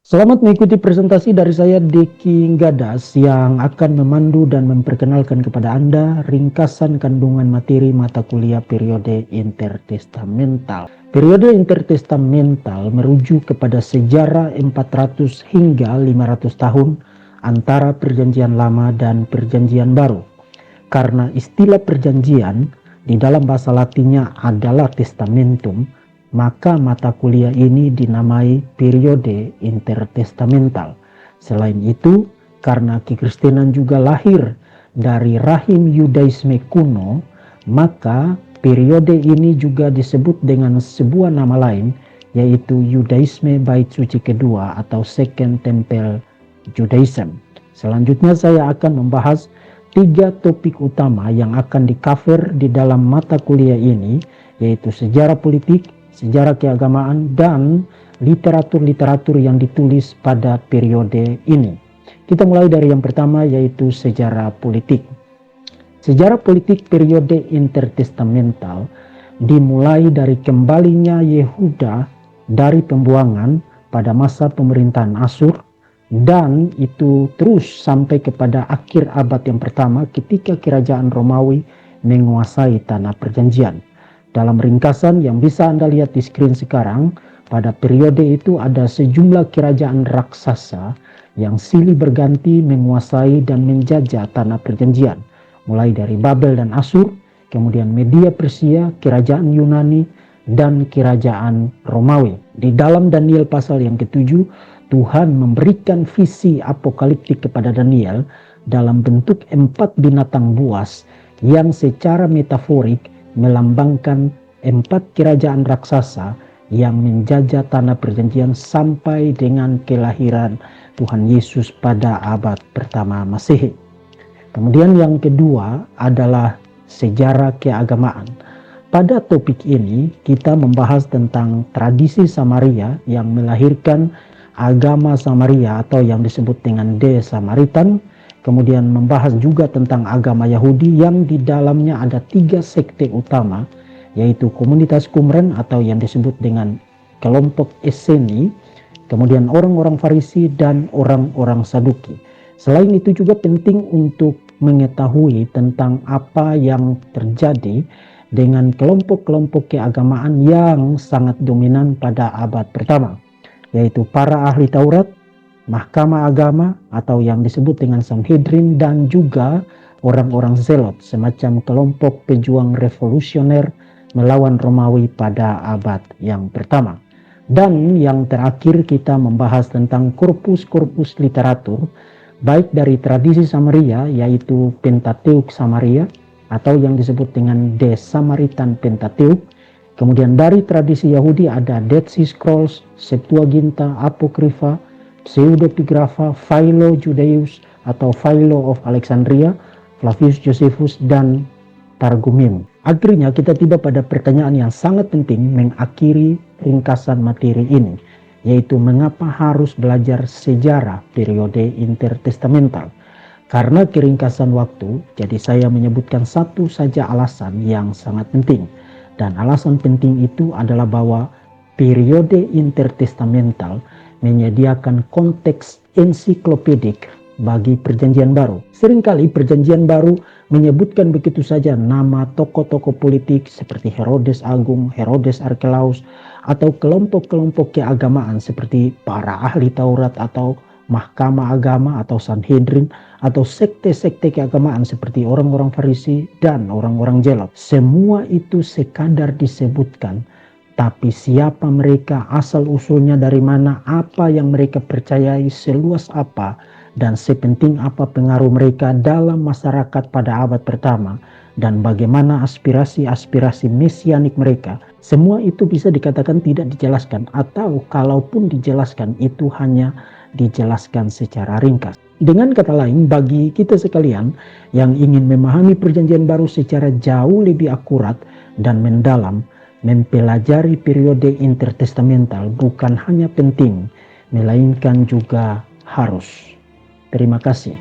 Selamat mengikuti presentasi dari saya Deki Gadas yang akan memandu dan memperkenalkan kepada Anda ringkasan kandungan materi mata kuliah periode intertestamental. Periode intertestamental merujuk kepada sejarah 400 hingga 500 tahun antara Perjanjian Lama dan Perjanjian Baru. Karena istilah perjanjian di dalam bahasa Latinnya adalah testamentum, maka mata kuliah ini dinamai periode intertestamental. Selain itu, karena kekristenan juga lahir dari rahim Yudaisme kuno, maka periode ini juga disebut dengan sebuah nama lain, yaitu Yudaisme Bait Suci Kedua atau Second Temple Judaism. Selanjutnya saya akan membahas 3 topik utama yang akan di-cover di dalam mata kuliah ini, yaitu sejarah politik, sejarah keagamaan, dan literatur-literatur yang ditulis pada periode ini. Kita mulai dari yang pertama, yaitu sejarah politik. Sejarah politik periode intertestamental dimulai dari kembalinya Yehuda dari pembuangan pada masa pemerintahan Asyur, dan itu terus sampai kepada akhir abad yang pertama ketika kerajaan Romawi menguasai tanah perjanjian. Dalam ringkasan yang bisa Anda lihat di screen sekarang, pada periode itu ada sejumlah kerajaan raksasa yang silih berganti menguasai dan menjajah tanah perjanjian, mulai dari Babel dan Asyur, kemudian Media Persia, kerajaan Yunani, dan kerajaan Romawi. Di dalam Daniel pasal yang ke-7, Tuhan memberikan visi apokaliptik kepada Daniel dalam bentuk 4 binatang buas yang secara metaforik melambangkan 4 kerajaan raksasa yang menjajah tanah perjanjian sampai dengan kelahiran Tuhan Yesus pada abad pertama Masehi. Kemudian yang kedua adalah sejarah keagamaan. Pada topik ini kita membahas tentang tradisi Samaria yang melahirkan agama Samaria atau yang disebut dengan De Samaritan. Kemudian membahas juga tentang agama Yahudi yang di dalamnya ada 3 sekte utama, yaitu komunitas Qumran atau yang disebut dengan kelompok Esseni, kemudian orang-orang Farisi dan orang-orang Saduki. Selain itu juga penting untuk mengetahui tentang apa yang terjadi dengan kelompok-kelompok keagamaan yang sangat dominan pada abad pertama, yaitu para ahli Taurat, mahkamah agama atau yang disebut dengan Sanhedrin, dan juga orang-orang Zelot, semacam kelompok pejuang revolusioner melawan Romawi pada abad yang pertama. Dan yang terakhir kita membahas tentang korpus-korpus literatur, baik dari tradisi Samaria yaitu Pentateuch Samaria atau yang disebut dengan The Samaritan Pentateuch. Kemudian dari tradisi Yahudi ada Dead Sea Scrolls, Septuaginta, Apokrifa, Pseudepigrapha, Philo Judaeus atau Philo of Alexandria, Flavius Josephus, dan Targumim. Akhirnya kita tiba pada pertanyaan yang sangat penting mengakhiri ringkasan materi ini, yaitu mengapa harus belajar sejarah periode intertestamental. Karena keringkasan waktu, jadi saya menyebutkan satu saja alasan yang sangat penting. Dan alasan penting itu adalah bahwa periode intertestamental menyediakan konteks ensiklopedik bagi perjanjian baru. Seringkali perjanjian baru menyebutkan begitu saja nama tokoh-tokoh politik seperti Herodes Agung, Herodes Arkelaus, atau kelompok-kelompok keagamaan seperti para ahli Taurat atau mahkamah agama atau Sanhedrin, atau sekte-sekte keagamaan seperti orang-orang Farisi dan orang-orang Zelot. Semua itu sekadar disebutkan, tapi siapa mereka, asal-usulnya dari mana, apa yang mereka percayai, seluas apa, dan sepenting apa pengaruh mereka dalam masyarakat pada abad pertama, dan bagaimana aspirasi-aspirasi mesianik mereka, semua itu bisa dikatakan tidak dijelaskan, atau kalaupun dijelaskan itu hanya dijelaskan secara ringkas. Dengan kata lain, bagi kita sekalian yang ingin memahami perjanjian baru secara jauh lebih akurat dan mendalam, mempelajari periode intertestamental bukan hanya penting, melainkan juga harus. Terima kasih.